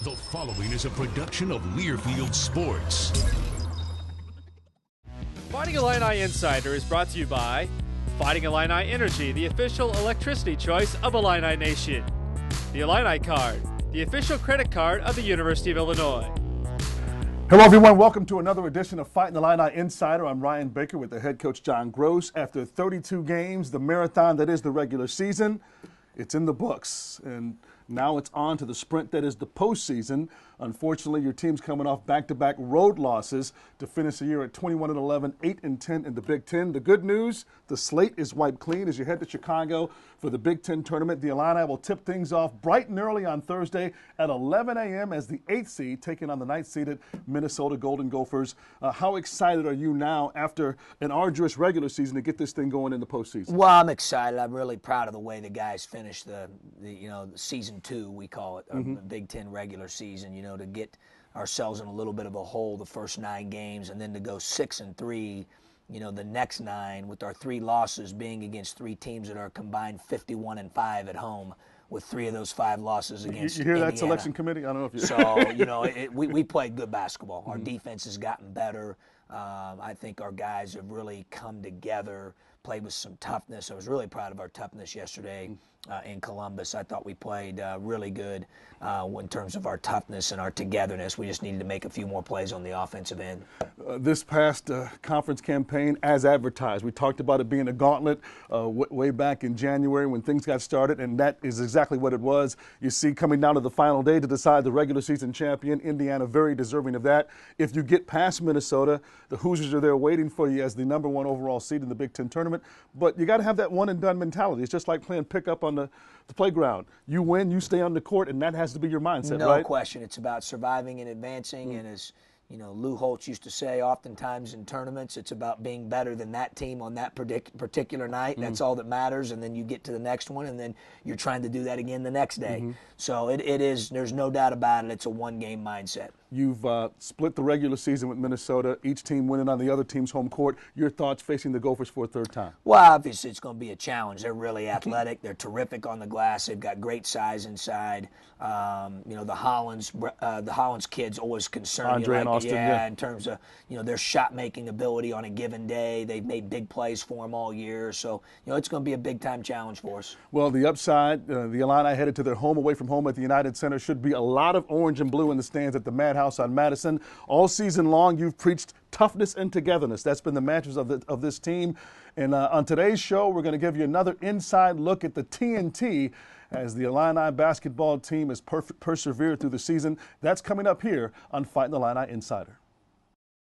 The following is a production of Learfield Sports. Fighting Illini Insider is brought to you by Fighting Illini Energy, the official electricity choice of Illini Nation. The Illini Card, the official credit card of the University of Illinois. Hello, everyone. Welcome to another edition of Fighting Illini Insider. I'm Ryan Baker with the head coach, John Groce. After 32 games, the marathon that is the regular season, it's in the books. And now it's on to the sprint that is the postseason. Unfortunately, your team's coming off back-to-back road losses to finish the year at 21-11, 8-10 in the Big Ten. The good news, the slate is wiped clean as you head to Chicago for the Big Ten tournament. The Illini will tip things off bright and early on Thursday at 11 a.m. as the 8th seed taking on the 9th-seeded Minnesota Golden Gophers. How excited are you now after an arduous regular season to get this thing going in the postseason? Well, I'm excited. I'm really proud of the way the guys finished the season 2, we call it, the Big Ten regular season, to get ourselves in a little bit of a hole the first 9 games and then to go 6-3, the next 9 with our 3 losses being against 3 teams that are combined 51-5 at home, with 3 of those 5 losses against You hear Indiana. that selection committee? I don't know if you So, we played good basketball. Our defense has gotten better. I think our guys have really come together, played with some toughness. I was really proud of our toughness yesterday in Columbus. I thought we played really good in terms of our toughness and our togetherness. We just needed to make a few more plays on the offensive end. This past conference campaign, as advertised, we talked about it being a gauntlet way back in January when things got started, and that is exactly what it was. You see, coming down to the final day to decide the regular season champion, Indiana very deserving of that. If you get past Minnesota, the Hoosiers are there waiting for you as the number 1 overall seed in the Big Ten tournament. But you got to have that one-and-done mentality. It's just like playing pickup on the playground. You win, you stay on the court, and that has to be your mindset, no right? No question. It's about surviving and advancing, and as Lou Holtz used to say, oftentimes in tournaments, it's about being better than that team on that particular night. That's all that matters, and then you get to the next one, and then you're trying to do that again the next day. So it is, there's no doubt about it, it's a one-game mindset. You've split the regular season with Minnesota, each team winning on the other team's home court. Your thoughts facing the Gophers for a third time? Well, obviously it's going to be a challenge. They're really athletic. They're terrific on the glass. They've got great size inside. The Hollins kids always concern Andre you. and Austin, yeah. In terms of, their shot-making ability on a given day. They've made big plays for them all year. So, it's going to be a big-time challenge for us. Well, the upside, the Illini headed to their home away from home at the United Center. Should be a lot of orange and blue in the stands at the Madhouse on Madison. All season long, you've preached toughness and togetherness. That's been the mantras of this team. And on today's show, we're going to give you another inside look at the TNT as the Illini basketball team has persevered through the season. That's coming up here on Fighting Illini Insider.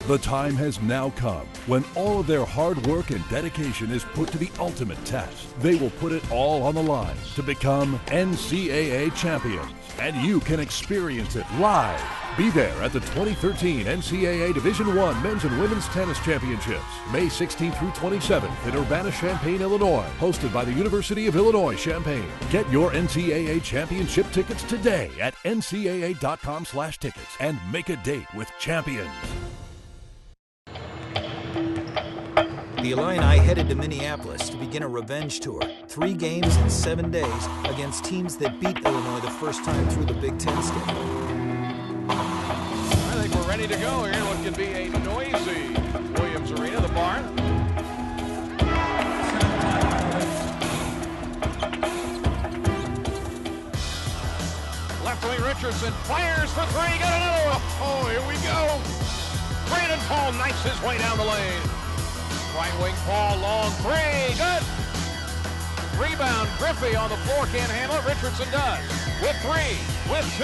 The time has now come when all of their hard work and dedication is put to the ultimate test. They will put it all on the line to become NCAA champions, and you can experience it live. Be there at the 2013 NCAA Division I Men's and Women's Tennis Championships, May 16th through 27th in Urbana-Champaign, Illinois, hosted by the University of Illinois Champaign. Get your NCAA championship tickets today at ncaa.com/tickets and make a date with champions. The Illini headed to Minneapolis to begin a revenge tour. 3 games in 7 days against teams that beat Illinois the first time through the Big Ten schedule. I think we're ready to go here. What can be a noisy Williams Arena, the barn. Left wing Richardson fires for 3. Got another one. Oh, here we go. Brandon Paul knifes his way down the lane. Right wing Paul, long 3. Good. Rebound. Griffey on the floor. Can't handle it. Richardson does. With 3. With 2.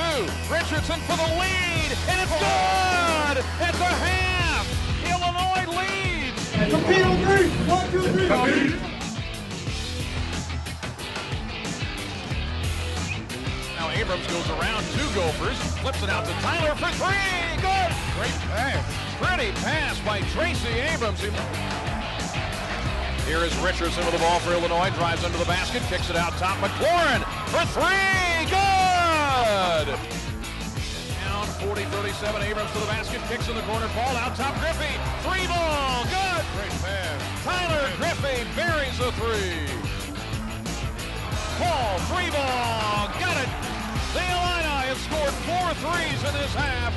Richardson for the lead. And it's good. At the half. Illinois leads. Compete on 3. 1, 2, 3. Compete. Now Abrams goes around 2 Gophers. Flips it out to Tyler for 3. Good. Great pass. Pretty pass by Tracy Abrams. Here is Richardson with the ball for Illinois. Drives under the basket. Kicks it out top. McLaurin for 3. Good. Down 40-37. Abrams to the basket. Kicks in the corner. Ball out top. Griffey. 3 ball. Good. Great pass. Tyler Griffey buries a 3. Paul, 3 ball. Got it. The Illini have scored 4 threes in this half.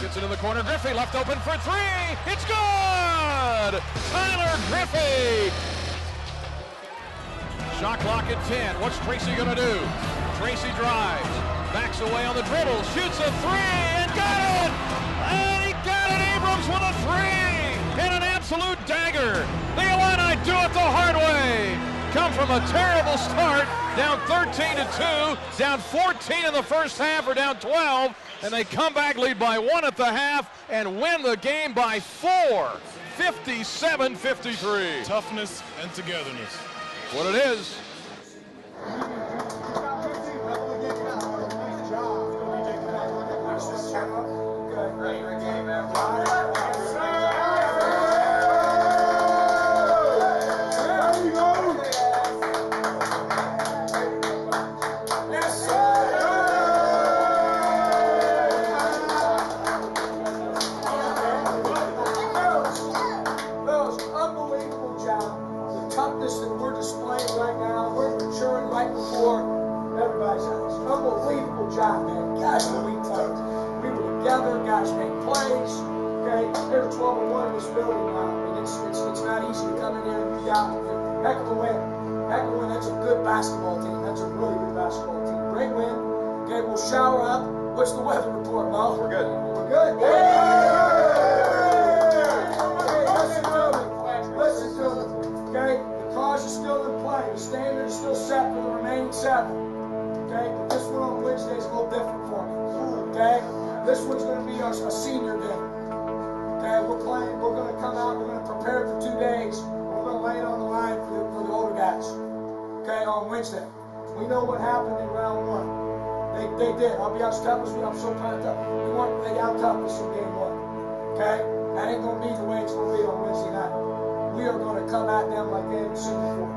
Gets it in the corner. Griffey left open for three. It's good! Tyler Griffey! Shot clock at 10. What's Tracy going to do? Tracy drives, backs away on the dribble, shoots a three, and got it! And he got it! Abrams with a three! And an absolute dagger! The Illini do it the hard way! Come from a terrible start, down 13-2, down 14 in the first half, or down 12, and they come back, lead by 1 at the half, and win the game by 4, 57-53. Toughness and togetherness. What it is. Guys make plays. Okay, there's 12-1 in this building now. I mean, it's not easy to come in here and be out. Heck of a win. Heck of a win. That's a good basketball team. That's a really good basketball team. Great win. Okay, we'll shower up. What's the weather report, Mo? We're good. We're good. Hey, listen to me. Listen to me. Okay, the cause is still in play. The standard is still set for the remaining 7. Okay, but this one on Wednesday is a little different for me. Okay. This one's going to be a senior game. Okay, we're going to come out, we're going to prepare for 2 days. We're going to lay it on the line for the older guys. Okay, on Wednesday. We know what happened in round 1. They did. I'll be honest, I'm so proud of them. They out-toughed us in game 1. Okay? That ain't going to be the way it's going to be on Wednesday night. We are going to come at them like they haven't seen before.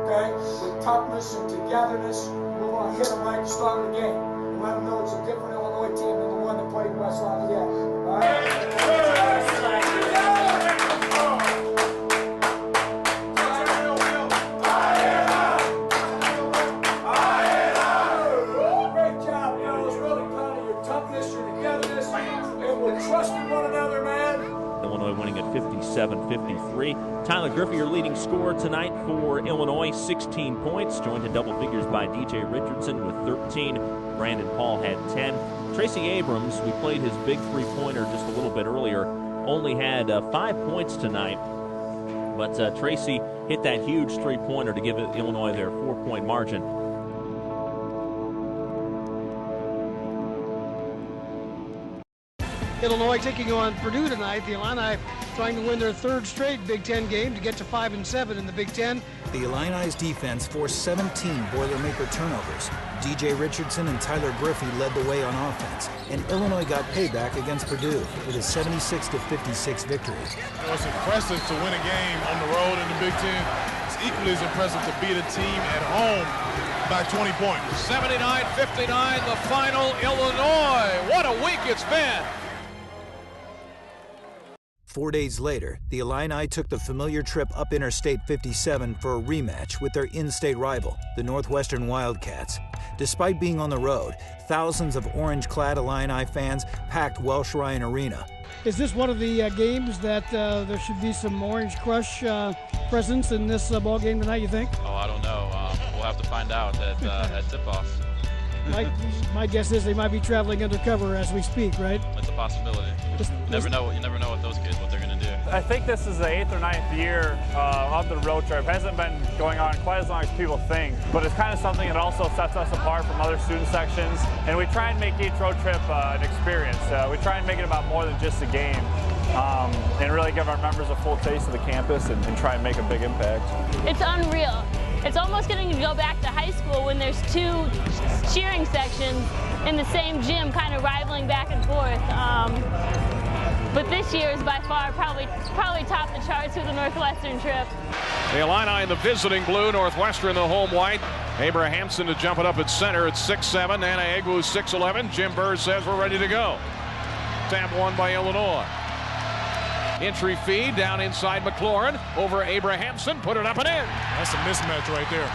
Okay? With toughness and togetherness, we're going to hit them right at the start of the game. And let them know it's a different Illinois team than the one that played West Lafayette. All right? Great job, girls. Really proud of your toughness, your togetherness, and we're trusting one another, man. Illinois winning at 57-53. Tyler Griffey, your leading scorer tonight for Illinois, 16 points, joined in double figures by DJ Richardson with 13. Brandon Paul had 10. Tracy Abrams, we played his big three-pointer just a little bit earlier, only had 5 points tonight. But Tracy hit that huge three-pointer to give Illinois their 4-point margin. Illinois taking on Purdue tonight. The Illini trying to win their 3rd straight Big Ten game to get to 5-7 in the Big Ten. The Illini's defense forced 17 Boilermaker turnovers. DJ Richardson and Tyler Griffey led the way on offense, and Illinois got payback against Purdue with a 76-56 victory. It's impressive to win a game on the road in the Big Ten. It's equally as impressive to beat a team at home by 20 points. 79-59, the final. Illinois, what a week it's been. 4 days later, the Illini took the familiar trip up Interstate 57 for a rematch with their in-state rival, the Northwestern Wildcats. Despite being on the road, thousands of orange-clad Illini fans packed Welsh Ryan Arena. Is this one of the games that there should be some Orange Crush presence in this ball game tonight, you think? Oh, I don't know. We'll have to find out at tip-off. My guess is they might be traveling undercover as we speak, right? It's a possibility. You never know what those kids, what they're going to do. I think this is the 8th or 9th year of the road trip. It hasn't been going on quite as long as people think, but it's kind of something that also sets us apart from other student sections, and we try and make each road trip an experience. We try and make it about more than just a game, and really give our members a full taste of the campus and try and make a big impact. It's unreal. It's almost getting to go back to high school when there's 2 cheering sections in the same gym kind of rivaling back and forth. But this year is by far probably top the charts with the Northwestern trip. The Illini in the visiting blue, Northwestern the home white. Abrahamson to jump it up at center at 6'7". Nana Egwu 6'11". Jim Burr says we're ready to go. Tap one by Illinois. Entry feed down inside McLaurin over Abrahamson. Put it up and in. That's a mismatch right there.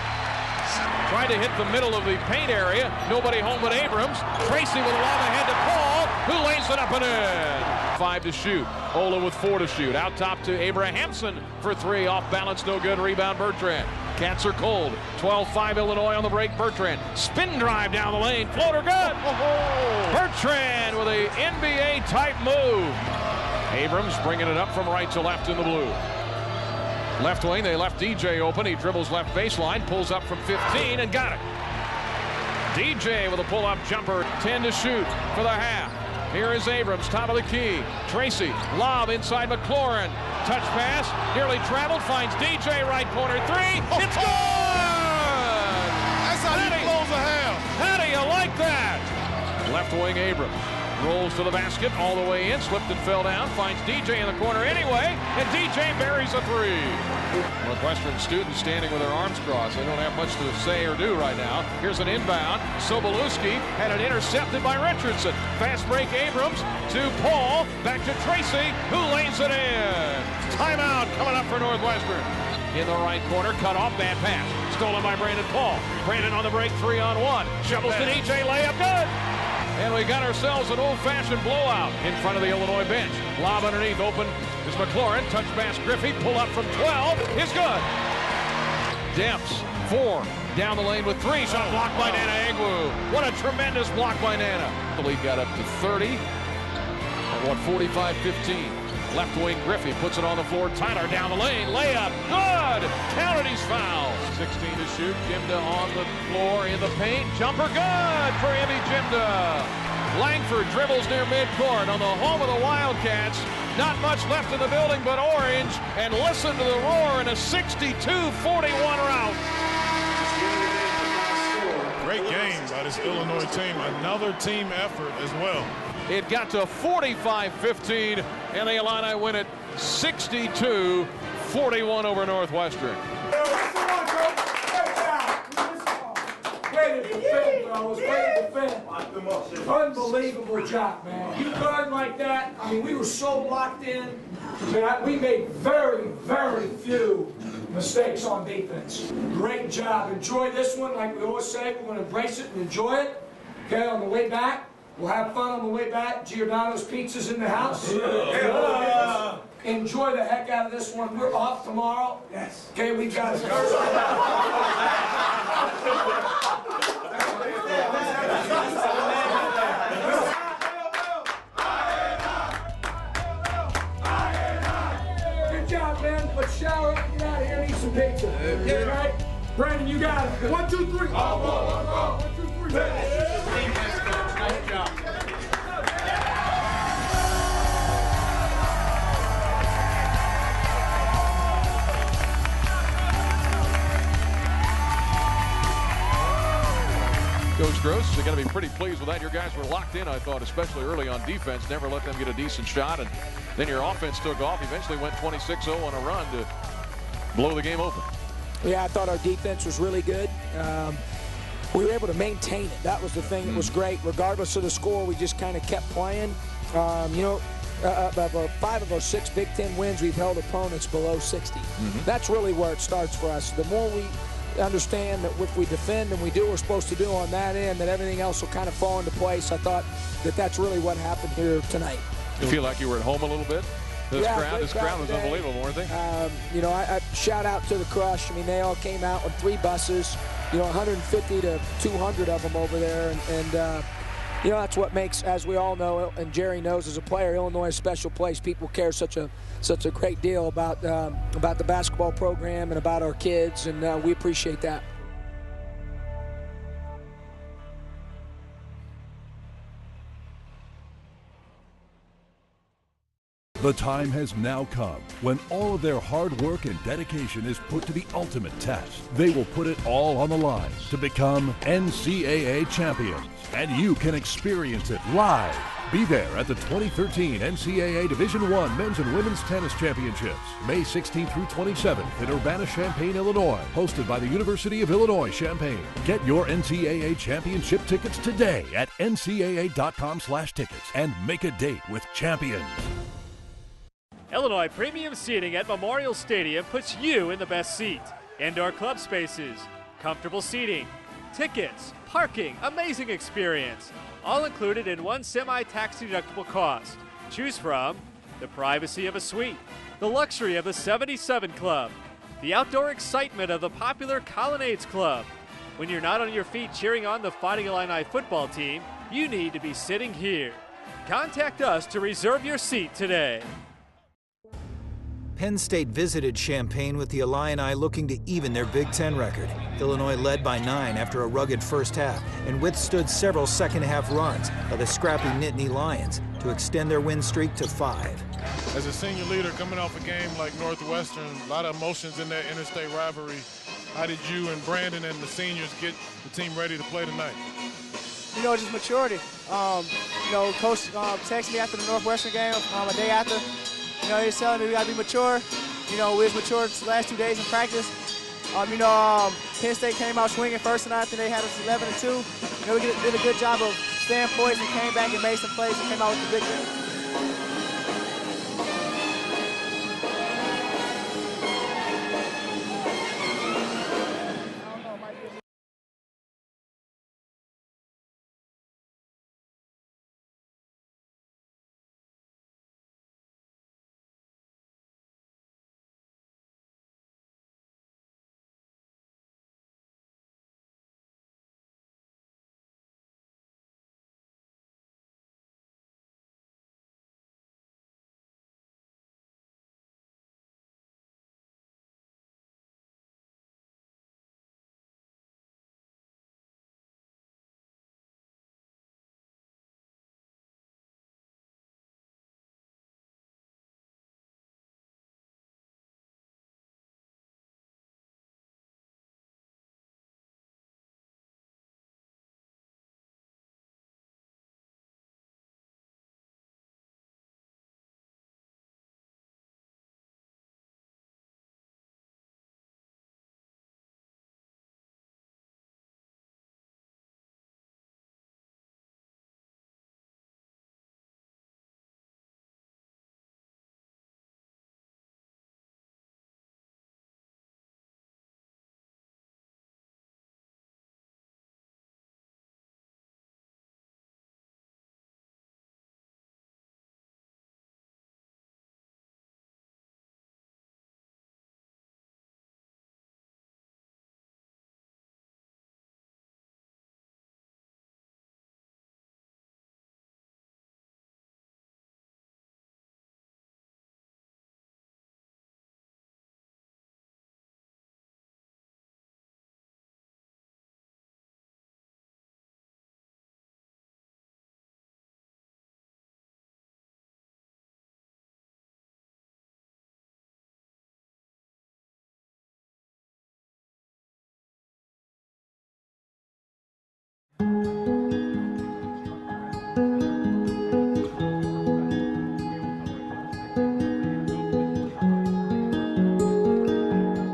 Tried to hit the middle of the paint area. Nobody home but Abrams. Tracy with a lob ahead to Paul, who lays it up and in. 5 to shoot. Ola with 4 to shoot. Out top to Abrahamson for 3. Off balance, no good. Rebound Bertrand. Cats are cold. 12-5 Illinois on the break. Bertrand. Spin drive down the lane. Floater good. Bertrand with a NBA-type move. Abrams bringing it up from right to left in the blue. Left wing, they left DJ open. He dribbles left baseline, pulls up from 15 and got it. DJ with a pull-up jumper, 10 to shoot for the half. Here is Abrams, top of the key. Tracy, lob inside McLaurin. Touch pass, nearly traveled, finds DJ, right corner 3. It's good! That's how you close a half. How do you like that? Left wing Abrams. Rolls to the basket, all the way in, slipped and fell down, finds DJ in the corner anyway, and DJ buries a 3. Northwestern students standing with their arms crossed. They don't have much to say or do right now. Here's an inbound. Sobolewski had it intercepted by Richardson. Fast break Abrams to Paul, back to Tracy, who lays it in. Timeout coming up for Northwestern. In the right corner, cut off, bad pass. Stolen by Brandon Paul. Brandon on the break, 3-on-1. Shovels to DJ, layup good. And we got ourselves an old-fashioned blowout in front of the Illinois bench. Lob underneath, open is McLaurin. Touch pass Griffey, pull up from 12, is good. Depths, 4, down the lane with 3. Shot blocked by Nana Egwu. What a tremendous block by Nana. The lead got up to 30. At 45-15. Left wing Griffey puts it on the floor. Tyler down the lane, layup, good. Kennedy's foul. 16 to shoot. Jimda on the floor in the paint. Jumper good for Ivy Jimda. Langford dribbles near midcourt on the home of the Wildcats. Not much left in the building but orange. And listen to the roar in a 62-41 rout. Great game by this Illinois team. Another team effort as well. It got to 45-15, and the Illini win it 62-41 over Northwestern. Way to defend, fellas. Way to defend. Unbelievable job, man. You guard like that. I mean, we were so locked in that we made very, very few mistakes on defense. Great job. Enjoy this one. Like we always say, we're going to embrace it and enjoy it. Okay, on the way back, we'll have fun on the way back. Giordano's Pizza's in the house. Enjoy the heck out of this one. We're off tomorrow. Yes. Okay, we got it. Good job, man. Let's shower up, get out of here, and eat some pizza. Okay, right? Brandon, you got it. 1, 2, 3. 1, 2, 3. Nice job. Coach Groce, you're going to be pretty pleased with that. Your guys were locked in, I thought, especially early on defense. Never let them get a decent shot, and then your offense took off. Eventually went 26-0 on a run to blow the game open. Yeah, I thought our defense was really good. We were able to maintain it. That was the thing that was great. Regardless of the score, we just kind of kept playing. About 5 of our 6 Big Ten wins, we've held opponents below 60. That's really where it starts for us. The more we understand that if we defend and we do what we're supposed to do on that end, that everything else will kind of fall into place. I thought that that's really what happened here tonight. You feel like you were at home a little bit? This crowd was unbelievable, weren't they? I shout out to the Crush. I mean, they all came out with 3 buses, 150 to 200 of them over there. And that's what makes, as we all know, and Jerry knows as a player, Illinois is a special place. People care such a great deal about the basketball program and about our kids, and we appreciate that. The time has now come when all of their hard work and dedication is put to the ultimate test. They will put it all on the line to become NCAA champions, and you can experience it live. Be there at the 2013 NCAA Division I Men's and Women's Tennis Championships, May 16th through 27th in Urbana-Champaign, Illinois, hosted by the University of Illinois Champaign. Get your NCAA championship tickets today at ncaa.com/tickets and make a date with champions. Illinois Premium Seating at Memorial Stadium puts you in the best seat. Indoor club spaces, comfortable seating, tickets, parking, amazing experience. All included in one semi-tax deductible cost. Choose from the privacy of a suite, the luxury of the 77 Club, the outdoor excitement of the popular Colonnades Club. When you're not on your feet cheering on the Fighting Illini football team, you need to be sitting here. Contact us to reserve your seat today. Penn State visited Champaign with the Illini looking to even their Big Ten record. Illinois led by 9 after a rugged first half and withstood several second-half runs by the scrappy Nittany Lions to extend their win streak to 5. As a senior leader coming off a game like Northwestern, a lot of emotions in that interstate rivalry. How did you and Brandon and the seniors get the team ready to play tonight? You know, just maturity. You know, Coach texted me after the Northwestern game, a day after. You know, he was telling me we got to be mature. You know, we was mature the last 2 days in practice. You know, Penn State came out swinging first tonight. I think they had us 11-2. You know, we did a good job of staying poised and came back and made some plays and came out with the victory.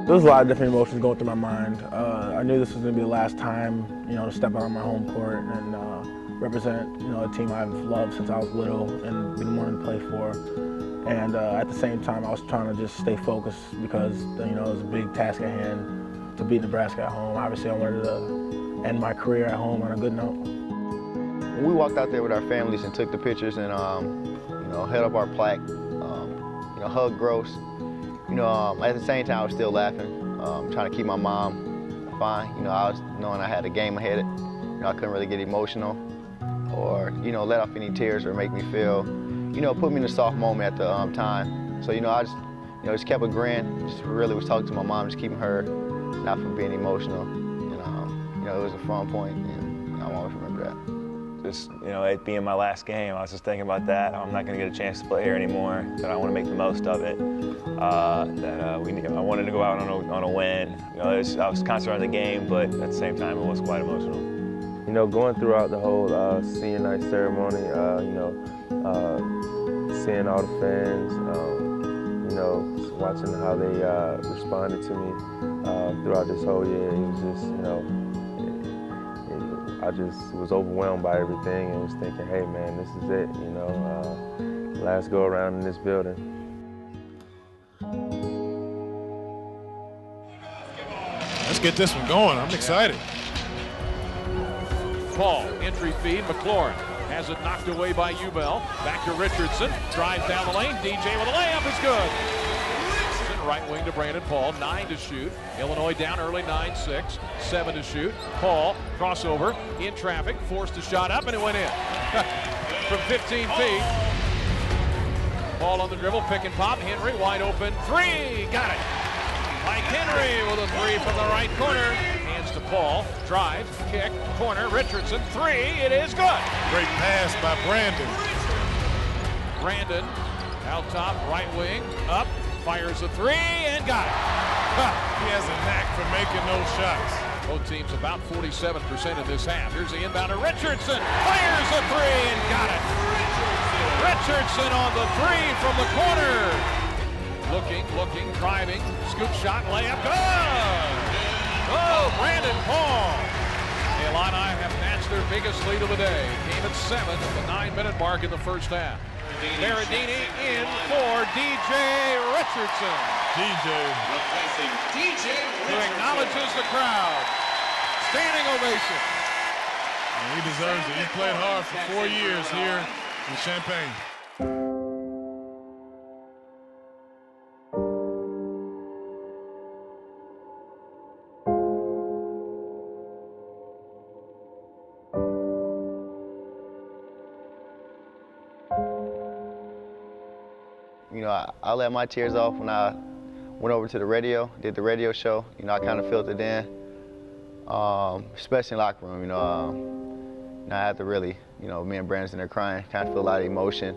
There was a lot of different emotions going through my mind. I knew this was going to be the last time, you know, to step out on my home court and represent, you know, a team I've loved since I was little and been wanting to play for. And at the same time, I was trying to just stay focused because, you know, it was a big task at hand to beat Nebraska at home. Obviously, I wanted to end my career at home on a good note. When we walked out there with our families and took the pictures and, you know, held up our plaque, you know, hugged Groce. You know, at the same time, I was still laughing, trying to keep my mom fine. You know, I was knowing I had a game ahead. You know, I couldn't really get emotional or, you know, let off any tears or make me feel, you know, put me in a soft moment at the time. So, you know, I just, you know, just kept a grin. Just really was talking to my mom, just keeping her not from being emotional. And, you know, it was a fun point, and I'll always remember that. Just, you know, it being my last game, I was just thinking about that. I'm not going to get a chance to play here anymore, but I want to make the most of it. I wanted to go out on a win. You know, I was concentrated on the game, but at the same time, it was quite emotional. You know, going throughout the whole senior night ceremony, you know, seeing all the fans, you know, watching how they responded to me throughout this whole year, it was just, you know, I just was overwhelmed by everything and was thinking, hey man, this is it, you know, last go around in this building. Let's get this one going. I'm excited. Paul, entry feed, McLaurin has it knocked away by Ubel. Back to Richardson, drives down the lane. DJ with a layup is good. Right wing to Brandon Paul, 9 to shoot. Illinois down early, 9-6, 7 to shoot. Paul, crossover, in traffic, forced a shot up, and it went in. From 15 feet. Paul on the dribble, pick and pop. Henry wide open, 3, got it. Mike Henry with a 3 from the right corner. Hands to Paul, drive, kick, corner, Richardson, 3, it is good. Great pass by Brandon. Brandon, out top, right wing, up, fires a 3, and got it. He has a knack for making those shots. Both teams about 47% in this half. Here's the inbound to Richardson, fires a 3, and got it. Richardson on the 3 from the corner. Looking, driving, scoop shot, layup, good! Oh, Brandon Paul. The Illini have matched their biggest lead of the day. Came at 7 at the 9-minute mark in the first half. Berardini in for DJ Richardson. Who acknowledges the crowd. Standing ovation. And he deserves it. He played hard for 4 years here in Champaign. You know, I let my tears off when I went over to the radio, did the radio show. You know, I kind of felt it then, especially in the locker room. You know, I had to really, you know, me and Brandon's in there crying, kind of feel a lot of emotion.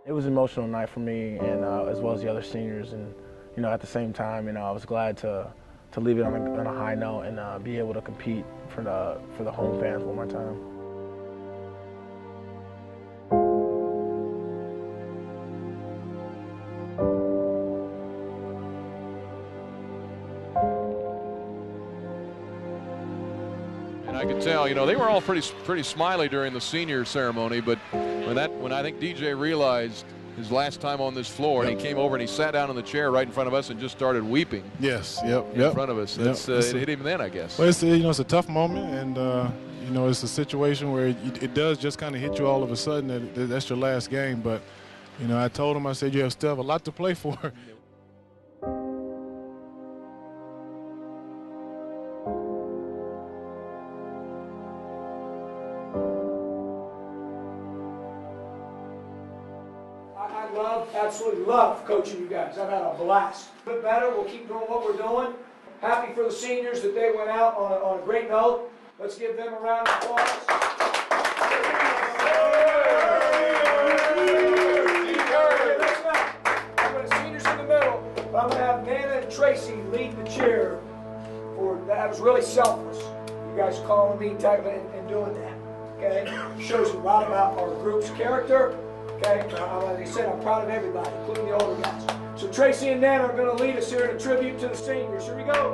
It was an emotional night for me, and as well as the other seniors. And you know, at the same time, you know, I was glad to leave it on a high note and be able to compete for the home fans one more time. I could tell, you know, they were all pretty smiley during the senior ceremony, but when I think DJ realized his last time on this floor, and he came over and he sat down in the chair right in front of us and just started weeping. Yes, in front of us. It hit him then, I guess. Well, it's, you know, it's a tough moment, and you know, it's a situation where it does just kind of hit you all of a sudden that that's your last game. But you know, I told him, I said, you still have a lot to play for. Absolutely love coaching you guys. I've had a blast. A bit better. We'll keep doing what we're doing. Happy for the seniors that they went out on a great note. Let's give them a round of applause. I'm going to seniors in the middle, but I'm going to have Nana and Tracy lead the cheer. That was really selfless. You guys calling me and doing that. Okay, shows a lot about our group's character. Okay, like I said, I'm proud of everybody, including the older guys. So Tracy and Nana are going to lead us here in a tribute to the seniors. Here we go.